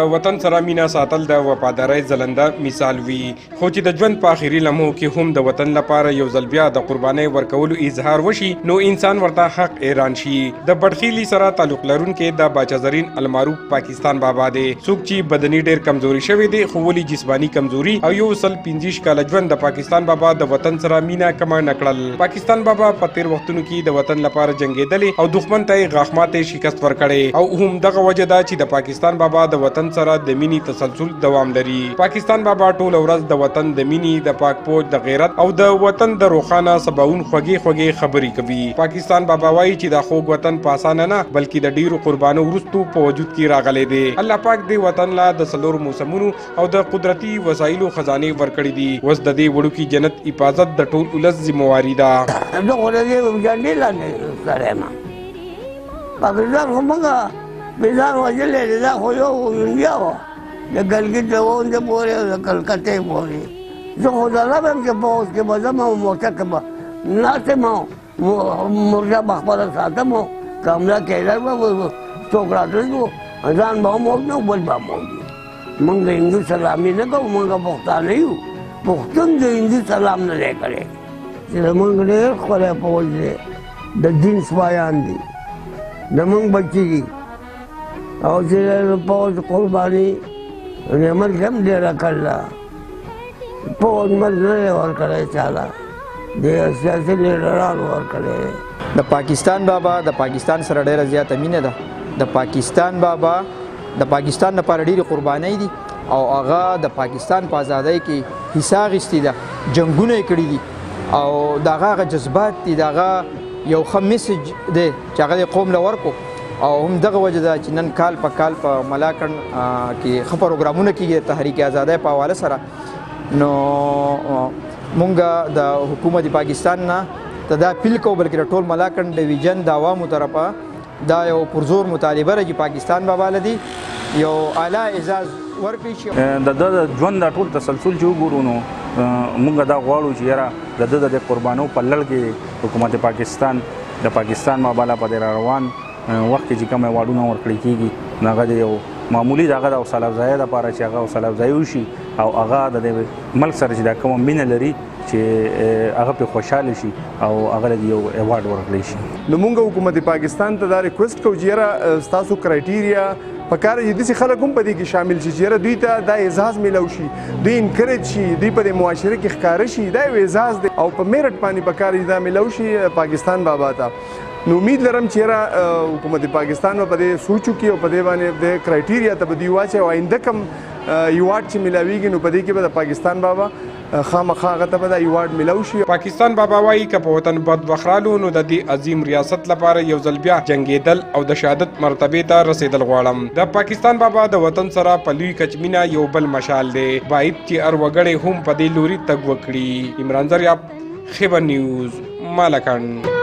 د وطن سره مینا ساتل د وفادارۍ ځلنده مثال وي، خو چې د ژوند په آخري لمحو کې هم د وطن لپاره یو ځل بیا د قربانۍ ورکولو اظهار وشي نو انسان ورته حق ایران شي. د بډخیلي سره تعلق لرونکي د باچا زرین المعروف پاکستان بابا دی، څوک چې بدني ډیر کمزوري شوی دی خو ولې جسمانی کمزوري او 115 کاله ژوند د پاکستان بابا د وطن سره مینا کم نه کړل. پاکستان بابا په تیر وختونو کې د وطن لپاره جنگیدلی او دښمن ته غاښماته شکست ورکړي او هم دغه وجه ده چې د پاکستان بابا د وطن سره د مینې تسلسل دوام لري. پاکستان بابا ټول ورځ د وطن د مینې، د پاک پوج، د غیرت او د وطن د روښانه سباون خوږې خبرې کوي. پاکستان بابا وایي چې د خوږ وطن په اسانه نه بلکې د ډیرو قربانو وروسته په وجود کې راغلی دی. الله پاک دې وطن لا د څلورو موسمونو او د قدرتي وسایلو خزانه ورکړي دي. وس د دې وړوکي جنت حفاظت د ټول ولس ذمہواری ده. زه خو د دې جنډې لاندې سره یم. پاکستان خو موږ بیزار وژلی دی، دا خو یو انډیا وه، د ګلګت د غونډې پورې او د کلکتې پورې. زه خو ځلم یم چې په اوس کې به ځم او موټر کې به ناست یم او مرغه به خپله ساتم او که حمله کېدل به څوک راتلل وو ځان به هم وژنو بل به هم وژنو. موږ د هندو سلامي نه کوو، موږ پښتانه یو. پښتون د هندو سلام نه دی کړی چې زموږ ډېر ښکلی پوځ دی، د دین سپایان دي، زموږ بچي دي او چې د پوځ قرباني نعمت کې هم ډېره کړله. پوځ مرګ نه دی ورکړی چاله، د سیاسي لیډرانو ورکړی. د پاکستان بابا د پاکستان سره ډېره زیاته مینه ده. د پاکستان بابا د پاکستان لپاره ډېرې قربانۍ دي او هغه د پاکستان په ازادۍ کې حصه اخیستې ده، جنګونه یې کړي دي او د هغه جذبات دي، د هغه یو ښه میسج دی چې هغه د قوم له ورکړو او هم دغه وجه ده چې نن کال په ملاکنډ کې ښه پروګرامونه کېږي د تحریک آزادۍ په حواله سره. نو مونږ د حکومت پاکستان نه ته دا اپیل کوو بلکې د ټول ملاکنډ ډویژن د عوامو طرفه دا یو پرزور مطالبه ده چې پاکستان بابا لدی یو اعلی اعزاز ورکړي شي. د ژوند دا ټول تسلسل چې وګورو نو موږ دا غواړو چې یاره د د قربانو په لړ کې حکومت پاکستان د پاکستان بابا لا په دې روان وخت کې چې کوم ایوارډونه ورکړي کېږي نو هغه د یو معمولي دغه د حوصله افزایۍ دپاره چې هغه حوصله افزایي وشي او هغه د دې ملک سره چې دا کومه مینه لري چې هغه پرې خوشحاله شي او هغه له یو ایوارډ ورکړی شي. نو موږ حکومت پاکستان ته دا ریکویسټ کوو چې یاره ستاسو کرایټیریا پکار چې داسې خلک هم په دې کې شامل شي چې یاره دوی ته دا اعزاز میلو شي، دوی انکریج شي، دوی په دې معاشره کې ښکاره شي. دا یو اعزاز دی او په میرټ باندې پکار چې دا میلو شي پاکستان بابا ته. نو امید لرم چې یاره حکومت پاکستان په دې سوچ وکړي او په دې باندې د کرایټیریا ته به دوی واچوي او آینده کوم ایوارډ چې میلاویږي نو په دې کې به د پاکستان بابا خامخا هغه ته به دا ایوارډ میلاو شي. پاکستان بابا وایي که په وطن بد وخرالو نو د دې عظیم ریاست لپاره یو ځل بیا جنګېدل او د شهادت مرتبې ته رسېدل غواړم. د پاکستان بابا د وطن سره په لوی کچمینه یو بل مشال دی، باید چې هر وګړی هم په دې لوري تګ وکړي. عمران زریاب، خیبر نیوز، مالکند.